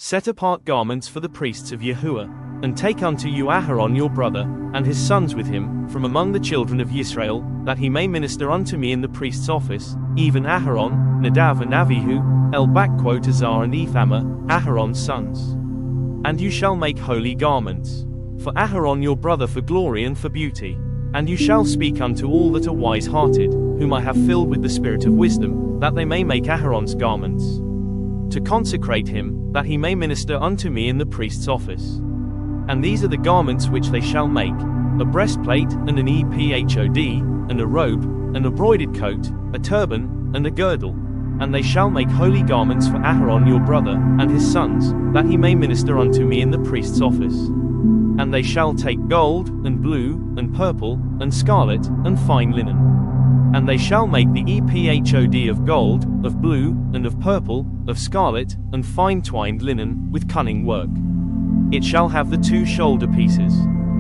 Set apart garments for the priests of Yahuah, and take unto you Aharon your brother, and his sons with him, from among the children of Israel, that he may minister unto me in the priest's office, even Aharon, Nadav and Abihu, Eleazar and Ithamar, Aharon's sons. And you shall make holy garments for Aharon your brother for glory and for beauty. And you shall speak unto all that are wise-hearted, whom I have filled with the spirit of wisdom, that they may make Aharon's garments, to consecrate him, that he may minister unto me in the priest's office. And these are the garments which they shall make: a breastplate, and an ephod, and a robe, and a broidered coat, a turban, and a girdle. And they shall make holy garments for Aharon your brother, and his sons, that he may minister unto me in the priest's office. And they shall take gold, and blue, and purple, and scarlet, and fine linen. And they shall make the ephod of gold, of blue, and of purple, of scarlet, and fine twined linen, with cunning work. It shall have the 2 shoulder pieces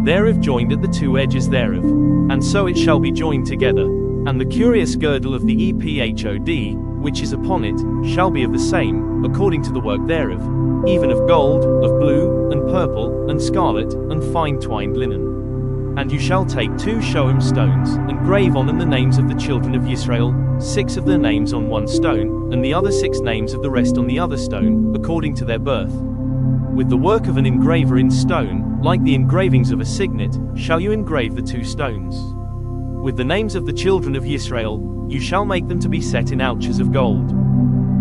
thereof joined at the 2 edges thereof, and so it shall be joined together. And the curious girdle of the ephod, which is upon it, shall be of the same, according to the work thereof, even of gold, of blue, and purple, and scarlet, and fine twined linen. And you shall take 2 shoem stones, and grave on them the names of the children of Israel, 6 of their names on 1 stone, and the other 6 names of the rest on the other stone, according to their birth. With the work of an engraver in stone, like the engravings of a signet, shall you engrave the 2 stones. With the names of the children of Israel, you shall make them to be set in ouches of gold.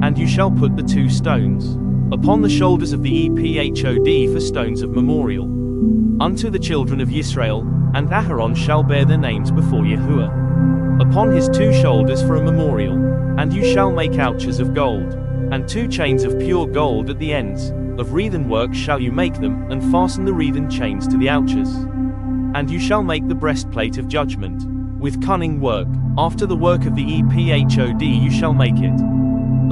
And you shall put the 2 stones upon the shoulders of the ephod for stones of memorial unto the children of Israel, and Aharon shall bear their names before Yahuah upon his 2 shoulders for a memorial. And you shall make ouches of gold, and 2 chains of pure gold at the ends, of wreathen work shall you make them, and fasten the wreathen chains to the ouches. And you shall make the breastplate of judgment with cunning work, after the work of the ephod you shall make it.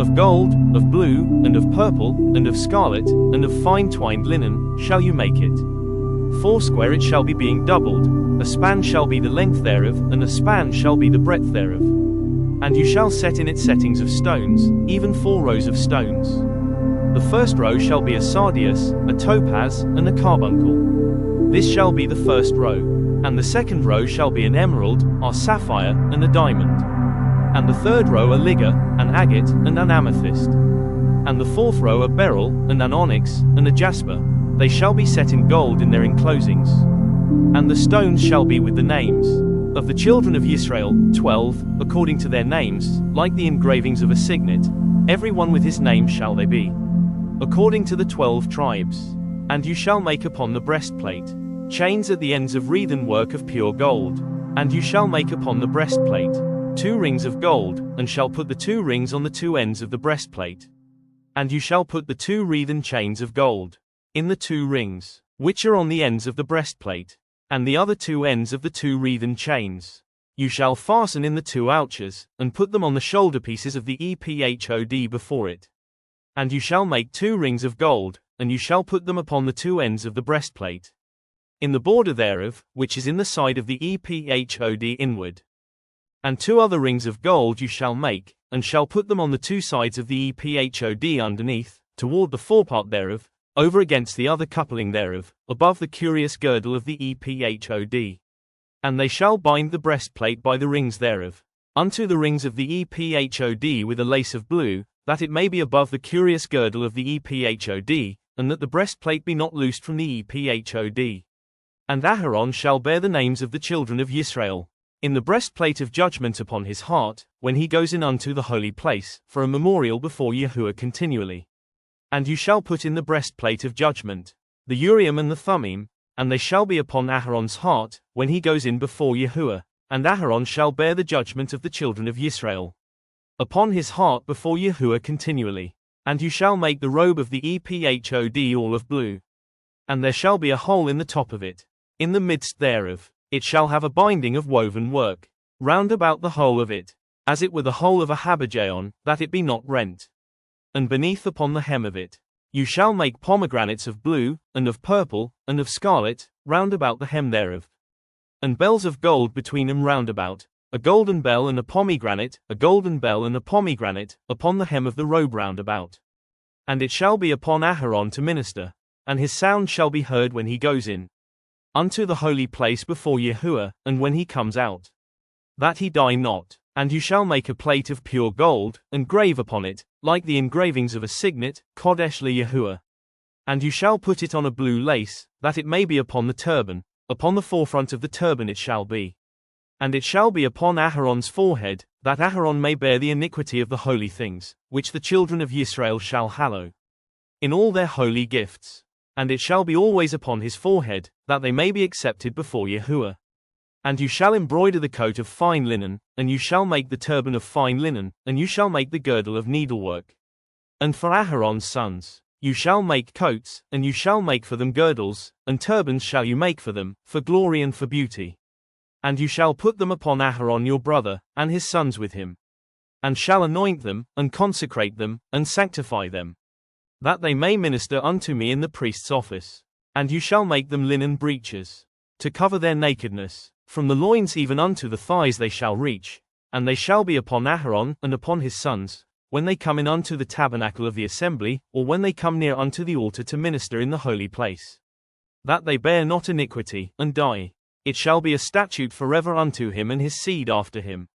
Of gold, of blue, and of purple, and of scarlet, and of fine twined linen, shall you make it. 4 it shall be being doubled, a span shall be the length thereof, and a span shall be the breadth thereof. And you shall set in it settings of stones, even 4 rows of stones. The first row shall be a sardius, a topaz, and a carbuncle. This shall be the first row. And the second row shall be an emerald, a sapphire, and a diamond. And the third row a ligure, an agate, and an amethyst. And the 4th row a beryl, and an onyx, and a jasper. They shall be set in gold in their enclosings. And the stones shall be with the names of the children of Israel, 12, according to their names, like the engravings of a signet. Every one with his name shall they be, according to the 12 tribes. And you shall make upon the breastplate chains at the ends of wreathen work of pure gold. And you shall make upon the breastplate 2 rings of gold, and shall put the 2 rings on the 2 ends of the breastplate. And you shall put the 2 wreathen chains of gold in the 2 rings, which are on the ends of the breastplate, and the other 2 ends of the 2 wreathen chains you shall fasten in the 2 ouches, and put them on the shoulder pieces of the ephod before it. And you shall make 2 rings of gold, and you shall put them upon the 2 ends of the breastplate, in the border thereof, which is in the side of the ephod inward. And 2 other rings of gold you shall make, and shall put them on the 2 sides of the ephod underneath, toward the forepart thereof, over against the other coupling thereof, above the curious girdle of the ephod. And they shall bind the breastplate by the rings thereof unto the rings of the ephod with a lace of blue, that it may be above the curious girdle of the ephod, and that the breastplate be not loosed from the ephod. And Aharon shall bear the names of the children of Israel in the breastplate of judgment upon his heart, when he goes in unto the holy place, for a memorial before Yahuah continually. And you shall put in the breastplate of judgment the Urim and the Thummim, and they shall be upon Aharon's heart, when he goes in before Yahuah. And Aharon shall bear the judgment of the children of Israel upon his heart before Yahuah continually. And you shall make the robe of the ephod all of blue. And there shall be a hole in the top of it, in the midst thereof. It shall have a binding of woven work round about the whole of it, as it were the hole of a habergeon, that it be not rent. And beneath upon the hem of it, you shall make pomegranates of blue, and of purple, and of scarlet, round about the hem thereof. And bells of gold between them round about, a golden bell and a pomegranate, a golden bell and a pomegranate, upon the hem of the robe round about. And it shall be upon Aharon to minister, and his sound shall be heard when he goes in unto the holy place before Yahuah, and when he comes out, that he die not. And you shall make a plate of pure gold, and grave upon it, like the engravings of a signet, Kodesh Yahuah. And you shall put it on a blue lace, that it may be upon the turban, upon the forefront of the turban it shall be. And it shall be upon Aharon's forehead, that Aharon may bear the iniquity of the holy things, which the children of Israel shall hallow, in all their holy gifts. And it shall be always upon his forehead, that they may be accepted before Yahuah. And you shall embroider the coat of fine linen, and you shall make the turban of fine linen, and you shall make the girdle of needlework. And for Aharon's sons, you shall make coats, and you shall make for them girdles, and turbans shall you make for them, for glory and for beauty. And you shall put them upon Aharon your brother, and his sons with him. And shall anoint them, and consecrate them, and sanctify them, that they may minister unto me in the priest's office. And you shall make them linen breeches, to cover their nakedness. From the loins even unto the thighs they shall reach, and they shall be upon Aharon and upon his sons, when they come in unto the tabernacle of the assembly, or when they come near unto the altar to minister in the holy place, that they bear not iniquity, and die. It shall be a statute forever unto him and his seed after him.